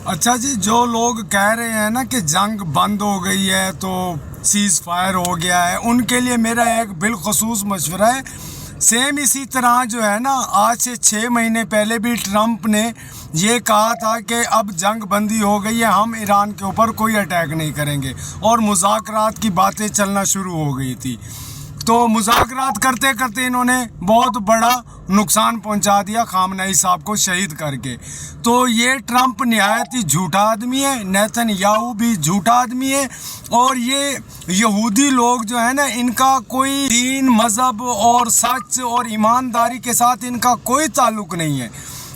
اچھا جی، جو لوگ کہہ رہے ہیں نا کہ جنگ بند ہو گئی ہے تو سیز فائر ہو گیا ہے، ان کے لیے میرا ایک بالخصوص مشورہ ہے. سیم اسی طرح جو ہے نا، آج سے 6 مہینے پہلے بھی ٹرمپ نے یہ کہا تھا کہ اب جنگ بندی ہو گئی ہے، ہم ایران کے اوپر کوئی اٹیک نہیں کریں گے، اور مذاکرات کی باتیں چلنا شروع ہو گئی تھی. تو مذاکرات کرتے کرتے انہوں نے بہت بڑا نقصان پہنچا دیا خامنئی صاحب کو شہید کر کے. تو یہ ٹرمپ نہایت ہی جھوٹا آدمی ہے، نیتن یاہو بھی جھوٹا آدمی ہے، اور یہ یہودی لوگ جو ہے نا، ان کا کوئی دین، مذہب اور سچ اور ایمانداری کے ساتھ ان کا کوئی تعلق نہیں ہے.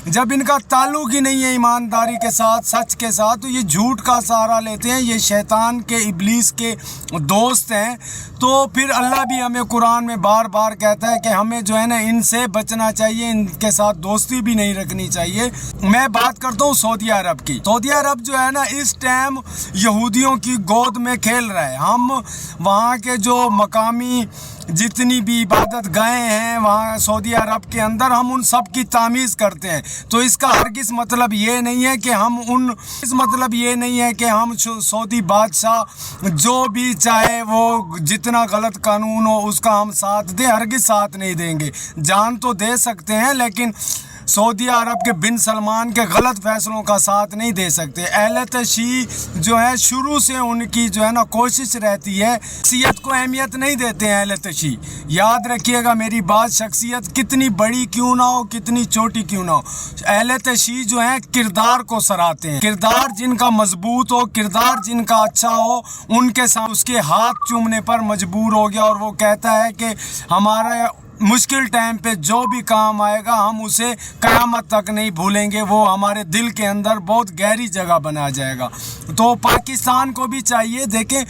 جب ان کا تعلق ہی نہیں ہے ایمانداری کے ساتھ، سچ کے ساتھ، تو یہ جھوٹ کا سہارا لیتے ہیں. یہ شیطان کے، ابلیس کے دوست ہیں. تو پھر اللہ بھی ہمیں قرآن میں بار بار کہتا ہے کہ ہمیں جو ہے نا ان سے بچنا چاہیے، ان کے ساتھ دوستی بھی نہیں رکھنی چاہیے. میں بات کرتا ہوں سعودی عرب کی. سعودی عرب جو ہے نا اس ٹائم یہودیوں کی گود میں کھیل رہا ہے. ہم وہاں کے جو مقامی جتنی بھی عبادت گاہیں ہیں وہاں سعودی عرب کے اندر، ہم ان سب کی تمیز کرتے ہیں. تو اس کا ہرگز مطلب یہ نہیں ہے کہ ہم سعودی بادشاہ جو بھی چاہے وہ جتنا غلط قانون ہو اس کا ہم ساتھ دیں. ہرگز ساتھ نہیں دیں گے. جان تو دے سکتے ہیں لیکن سعودی عرب کے بن سلمان کے غلط فیصلوں کا ساتھ نہیں دے سکتے. اہل تشیع جو ہے شروع سے ان کی جو ہے نا کوشش رہتی ہے، شخصیت کو اہمیت نہیں دیتے ہیں اہل تشیع. یاد رکھیے گا میری بات، شخصیت کتنی بڑی کیوں نہ ہو، کتنی چھوٹی کیوں نہ ہو، اہل تشیع جو ہیں کردار کو سراہتے ہیں. کردار جن کا مضبوط ہو، کردار جن کا اچھا ہو، ان کے ساتھ اس کے ہاتھ چومنے پر مجبور ہو گیا، اور وہ کہتا ہے کہ ہمارا مشکل ٹائم پہ جو بھی کام آئے گا ہم اسے قیامت تک نہیں بھولیں گے، وہ ہمارے دل کے اندر بہت گہری جگہ بنا جائے گا. تو پاکستان کو بھی چاہیے، دیکھیں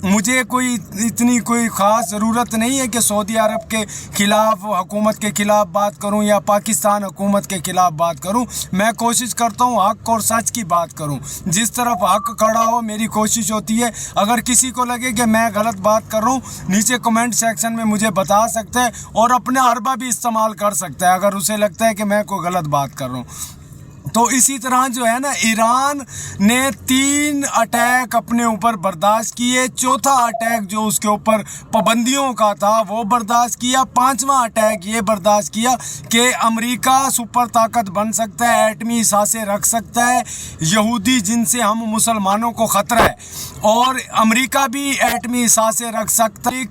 مجھے اتنی کوئی خاص ضرورت نہیں ہے کہ سعودی عرب کے خلاف، حکومت کے خلاف بات کروں یا پاکستان حکومت کے خلاف بات کروں. میں کوشش کرتا ہوں حق اور سچ کی بات کروں. جس طرف حق کھڑا ہو میری کوشش ہوتی ہے. اگر کسی کو لگے کہ میں غلط بات کر رہا ہوں، نیچے کمنٹ سیکشن میں مجھے بتا سکتا ہے، اور اپنا حربہ بھی استعمال کر سکتا ہے اگر اسے لگتا ہے کہ میں کوئی غلط بات کر رہا ہوں. تو اسی طرح جو ہے نا، ایران نے 3 اٹیک اپنے اوپر برداشت کیے. چوتھا اٹیک جو اس کے اوپر پابندیوں کا تھا وہ برداشت کیا. 5واں اٹیک یہ برداشت کیا کہ امریکہ سپر طاقت بن سکتا ہے، ایٹمی اثاثے رکھ سکتا ہے، یہودی جن سے ہم مسلمانوں کو خطرہ ہے، اور امریکہ بھی ایٹمی اثاثے رکھ سکتا ہے.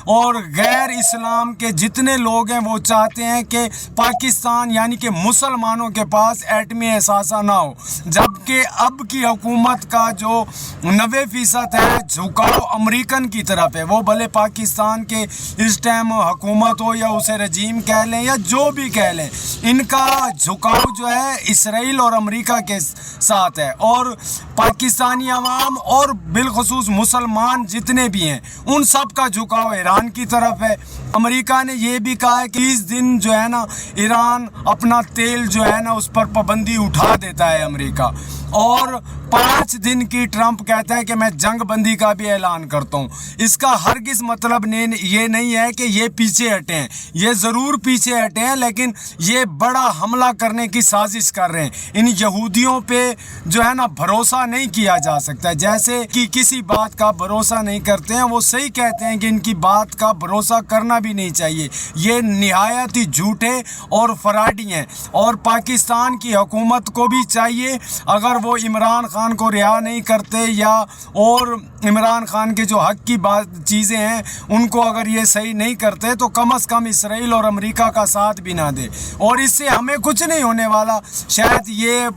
اور غیر اسلام کے جتنے لوگ ہیں وہ چاہتے ہیں کہ پاکستان یعنی کہ مسلمانوں کے پاس ایٹمی احساسہ نہ ہو. جبکہ اب کی حکومت کا جو 90% ہے جھکاؤ امریکن کی طرف ہے. وہ بھلے پاکستان کے اس ٹائم حکومت ہو یا اسے رجیم کہہ لیں یا جو بھی کہہ لیں، ان کا جھکاؤ جو ہے اسرائیل اور امریکہ کے ساتھ ہے. اور پاکستانی عوام اور بالخصوص مسلمان جتنے بھی ہیں ان سب کا جھکاؤ ایران کی طرف ہے. امریکہ نے یہ بھی کہا ہے کہ 30 دن جو ہے نا ایران اپنا تیل جو ہے نا اس پر پابندی اٹھا دیتا ہے امریکہ، اور 5 دن کی ٹرمپ کہتا ہے کہ میں جنگ بندی کا بھی اعلان کرتا ہوں. اس کا ہرگز مطلب یہ نہیں ہے کہ یہ پیچھے ہٹے ہیں. یہ ضرور پیچھے ہٹے ہیں، لیکن یہ بڑا حملہ کرنے کی سازش کر رہے ہیں. ان یہودیوں پہ جو ہے نا بھروسہ نہیں کیا جا سکتا. جیسے کہ کسی بات کا بھروسہ نہیں کرتے ہیں، وہ صحیح کہتے ہیں کہ ان کی بات کا بھروسہ کرنا بھی نہیں چاہیے. یہ نہایت ہی جھوٹے اور فراڈی ہیں. اور پاکستان کی حکومت کو بھی چاہیے، اگر وہ عمران خان کو رہا نہیں کرتے یا اور عمران خان کے جو حق کی چیزیں ہیں ان کو اگر یہ صحیح نہیں کرتے، تو کم از کم اسرائیل اور امریکہ کا ساتھ بھی نہ دے. اور اس سے ہمیں کچھ نہیں ہونے والا. شاید یہ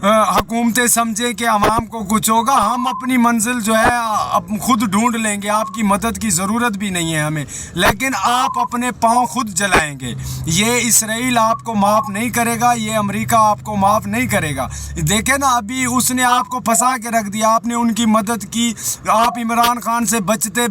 حکومتیں سمجھے کہ عوام کو کچھ ہوگا. ہم اپنی منزل جو ہے خود ڈھونڈ لیں گے، آپ کی مدد کی ضرورت بھی نہیں ہے ہمیں. لیکن آپ اپنے پاؤں خود جلائیں گے. یہ اسرائیل آپ کو معاف نہیں کرے گا، یہ امریکہ آپ کو معاف نہیں کرے گا. دیکھیں نا، ابھی اس نے آپ کو پھنسا کے رکھ دیا، آپ نے ان کی مدد کی، آپ عمران خان سے بچتے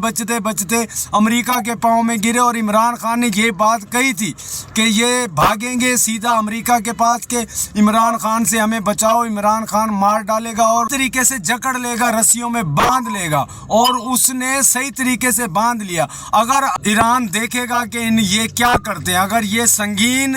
امریکہ کے پاؤں میں گرے. اور عمران خان نے یہ بات کہی تھی کہ یہ بھاگیں گے سیدھا امریکہ کے پاس کہ عمران خان سے ہمیں بچاؤ. عمران خان مار ڈالے گا اور طریقے سے جکڑ لے گا، رسیوں میں باندھ لے گا. اور اس نے صحیح طریقے سے باندھ لیا. اگر ایران دیکھے گا کہ یہ کیا کرتے ہیں، اگر یہ سنگین